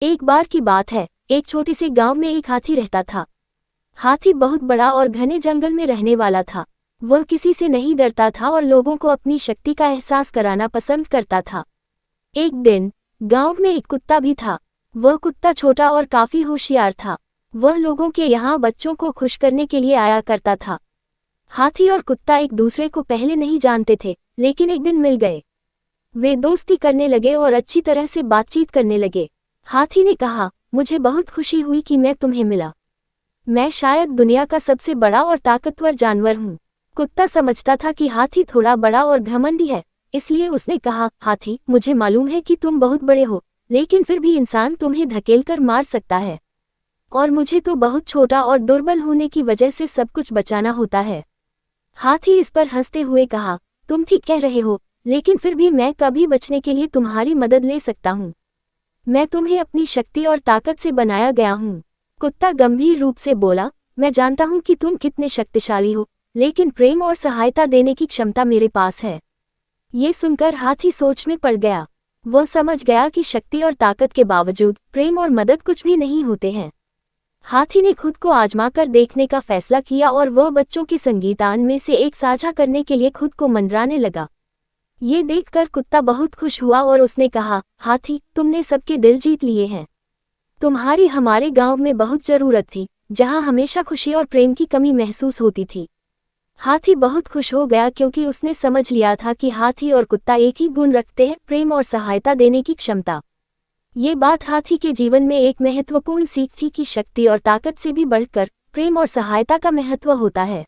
एक बार की बात है, एक छोटे से गांव में एक हाथी रहता था। हाथी बहुत बड़ा और घने जंगल में रहने वाला था। वह किसी से नहीं डरता था और लोगों को अपनी शक्ति का एहसास कराना पसंद करता था। एक दिन गांव में एक कुत्ता भी था। वह कुत्ता छोटा और काफी होशियार था। वह लोगों के यहाँ बच्चों को खुश करने के लिए आया करता था। हाथी और कुत्ता एक दूसरे को पहले नहीं जानते थे, लेकिन एक दिन मिल गए। वे दोस्ती करने लगे और अच्छी तरह से बातचीत करने लगे। हाथी ने कहा, मुझे बहुत खुशी हुई कि मैं तुम्हें मिला। मैं शायद दुनिया का सबसे बड़ा और ताकतवर जानवर हूँ। कुत्ता समझता था कि हाथी थोड़ा बड़ा और घमंडी है, इसलिए उसने कहा, हाथी, मुझे मालूम है कि तुम बहुत बड़े हो, लेकिन फिर भी इंसान तुम्हें धकेलकर मार सकता है, और मुझे तो बहुत छोटा और दुर्बल होने की वजह से सब कुछ बचाना होता है। हाथी इस पर हंसते हुए कहा, तुम ठीक कह रहे हो, लेकिन फिर भी मैं कभी बचने के लिए तुम्हारी मदद ले सकता हूँ। मैं तुम्हें अपनी शक्ति और ताकत से बनाया गया हूँ। कुत्ता गंभीर रूप से बोला, मैं जानता हूँ कि तुम कितने शक्तिशाली हो, लेकिन प्रेम और सहायता देने की क्षमता मेरे पास है। ये सुनकर हाथी सोच में पड़ गया। वह समझ गया कि शक्ति और ताकत के बावजूद प्रेम और मदद कुछ भी नहीं होते हैं। हाथी ने खुद को आजमा कर देखने का फैसला किया और वह बच्चों के संगीतान में से एक साझा करने के लिए खुद को मनराने लगा। ये देखकर कुत्ता बहुत खुश हुआ और उसने कहा, हाथी, तुमने सबके दिल जीत लिए हैं। तुम्हारी हमारे गांव में बहुत जरूरत थी, जहां हमेशा खुशी और प्रेम की कमी महसूस होती थी। हाथी बहुत खुश हो गया क्योंकि उसने समझ लिया था कि हाथी और कुत्ता एक ही गुण रखते हैं, प्रेम और सहायता देने की क्षमता। ये बात हाथी के जीवन में एक महत्वपूर्ण सीख थी कि शक्ति और ताकत से भी बढ़कर प्रेम और सहायता का महत्व होता है।